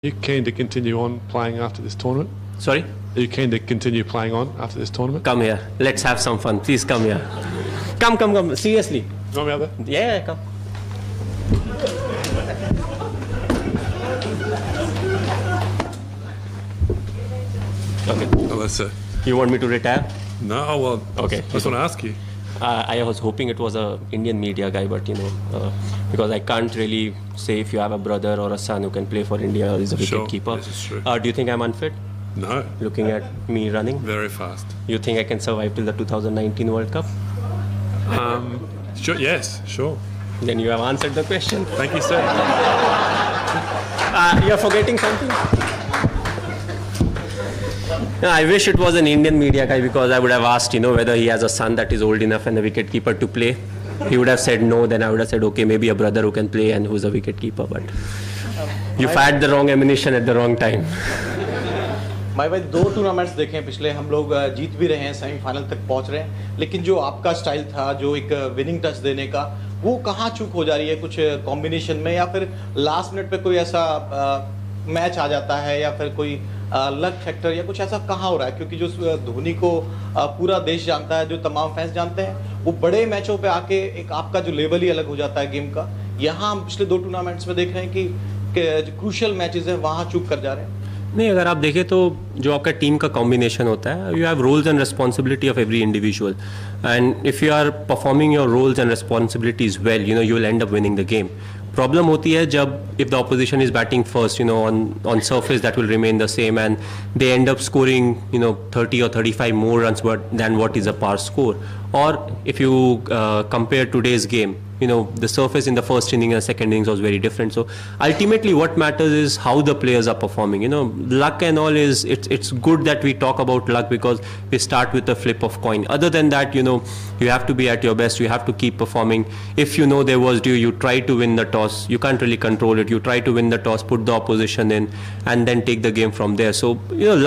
Are you keen to continue on playing after this tournament? Sorry? Are you keen to continue playing on after this tournament? Come here. Let's have some fun. Please come here. Come. Seriously. You want me out there? Yeah, come. Okay. Hello, sir. You want me to retire? No, well, Okay. I just want to ask you. I was hoping it was a Indian media guy, but because I can't really say if you have a brother or a son who can play for India or is a Sure, wicket keeper. this is true. Do you think I'm unfit? No, Looking at me running, very fast. you think I can survive till the 2019 World Cup? Sure, yes, sure. Then you have answered the question. Thank you, sir. You're forgetting something? No, I wish it was an Indian media guy because I would have asked, whether he has a son that is old enough and a wicket keeper to play. He would have said no, then I would have said, okay, maybe a brother who can play and who's a wicket keeper. But you fired the wrong ammunition at the wrong time. भाई 2 tournaments देखे हैं पिछले, हम लोग जीत भी रहे हैं, semifinal तक पहुंच रहे हैं, लेकिन जो आपका स्टाइल था, जो एक विनिंग टच देने का, वो कहाँ चूक हो जा रही है? कुछ कॉम्बिनेशन में या फिर लास्ट मिनट पे कोई ऐसा मैच आ जाता है या फिर कोई लक फैक्टर या कुछ ऐसा कहाँ हो रहा है? क्योंकि जो धोनी को पूरा देश जानता है, जो तमाम फैंस जानते हैं, वो बड़े मैचों पे आके एक आपका जो लेवल ही अलग हो जाता है गेम का। यहाँ हम पिछले 2 टूर्नामेंट्स में देख रहे हैं कि क्रूशियल मैचेस हैं, वहाँ चूक कर जा रहे हैं। नहीं, अगर आप देखें तो जो आपका टीम का कॉम्बिनेशन होता है, you have roles and responsibility of every individual, and if you are performing your roles and responsibilities well, you will end up winning the game. Problem होती है जब if the opposition is batting first, on surface that will remain the same and they end up scoring 30 or 35 more runs than what is a par score. Or if you compare today's game, the surface in the first inning and second innings was very different. So ultimately what matters is how the players are performing. Luck and all it's good that we talk about luck because we start with a flip of coin. Other than that, you have to be at your best, you have to keep performing. If there was due, you try to win the toss. You can't really control it. You try to win the toss, put the opposition in and then take the game from there. So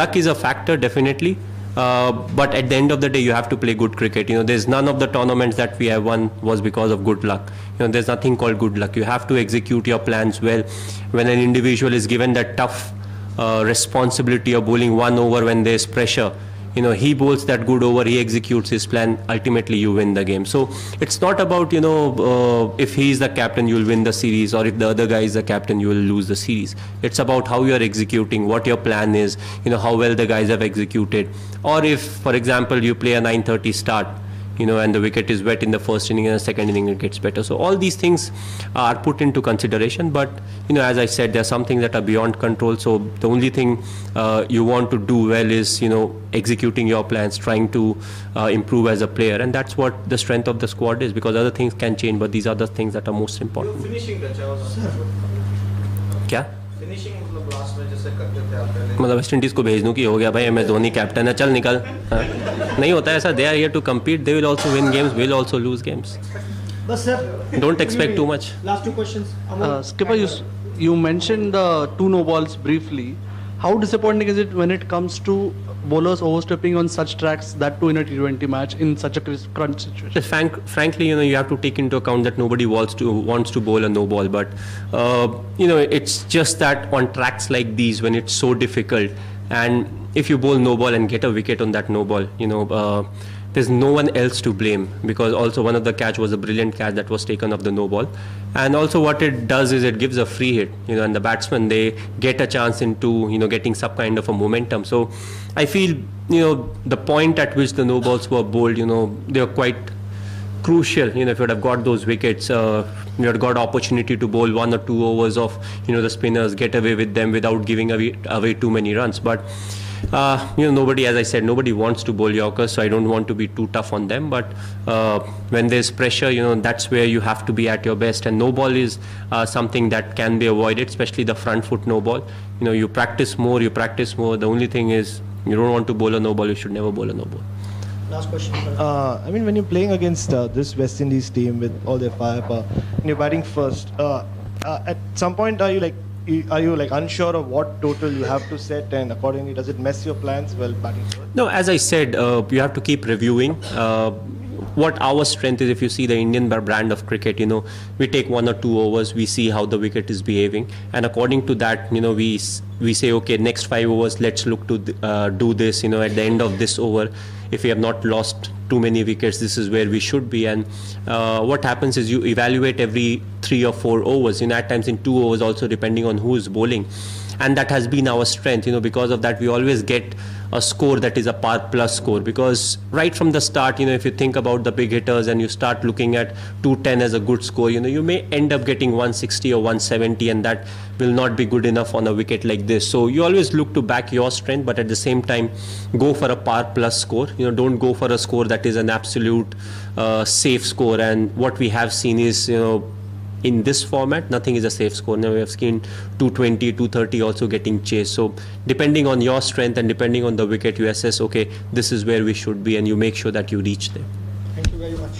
luck is a factor, definitely. But at the end of the day, you have to play good cricket. There's none of the tournaments that we have won was because of good luck. There's nothing called good luck. You have to execute your plans well. When an individual is given that tough responsibility of bowling 1 over when there's pressure, he bowls that good over, he executes his plan, ultimately you win the game. So it's not about, if he's the captain, you'll win the series, or if the other guy is the captain, you will lose the series. It's about how you're executing, what your plan is, how well the guys have executed. Or if, for example, you play a 9:30 start, and the wicket is wet in the first inning and the second inning it gets better. So all these things are put into consideration, but as I said, there are some things that are beyond control. So the only thing you want to do well is executing your plans, trying to improve as a player, and that's what the strength of the squad is, because other things can change, but these are the things that are most important. Finishing क्या last में जैसे करते थे आप पहले, मतलब West Indies को भेज दूं कि हो गया भाई MS धोनी कैप्टन है, चल निकल? हाँ? नहीं होता ऐसा. They are here to compete. They will also win games, will also lose games. But sir, Don't expect too much. last 2 questions. Skipper, you mentioned the 2 no balls briefly. How disappointing is it when it comes to bowlers overstepping on such tracks, that too in a T20 match in such a crunch situation? Frankly, you have to take into account that nobody wants to bowl a no ball, but it's just that on tracks like these, when it's so difficult, and if you bowl no ball and get a wicket on that no ball, there's no one else to blame, because also one of the catch was a brilliant catch that was taken off the no ball, and also what it does is it gives a free hit, and the batsmen, they get a chance into getting some kind of a momentum. So I feel the point at which the no balls were bowled, they are quite crucial. If you would have got those wickets, you had got opportunity to bowl 1 or 2 overs of the spinners, get away with them without giving away too many runs. But nobody, as I said, nobody wants to bowl Yorkers, so I don't want to be too tough on them. But when there's pressure, that's where you have to be at your best. And no ball is something that can be avoided, especially the front foot no ball. You practice more. The only thing is, you don't want to bowl a no ball, you should never bowl a no ball. Last question. I mean, when you're playing against this West Indies team with all their firepower, and you're batting first, at some point are you unsure of what total you have to set, and accordingly does it mess your plans while batting first? No, as I said, you have to keep reviewing. what our strength is. If you see the Indian brand of cricket, you know, we take 1 or 2 overs, we see how the wicket is behaving, and according to that, you know, we say, okay, next 5 overs, let's look to do this. You know, at the end of this over, if we have not lost too many wickets, this is where we should be. And what happens is you evaluate every 3 or 4 overs, you know, at times in 2 overs also, depending on who is bowling. And that has been our strength, you know. Because of that, we always get a score that is a par plus score, because right from the start, you know, if you think about the big hitters and you start looking at 210 as a good score, you know, you may end up getting 160 or 170, and that will not be good enough on a wicket like this. So you always look to back your strength, but at the same time go for a par plus score. You know, don't go for a score that is an absolute safe score. And what we have seen is, you know, in this format, nothing is a safe score. Now we have seen 220, 230 also getting chased. So depending on your strength and depending on the wicket, you assess, okay, this is where we should be, and you make sure that you reach there. Thank you very much.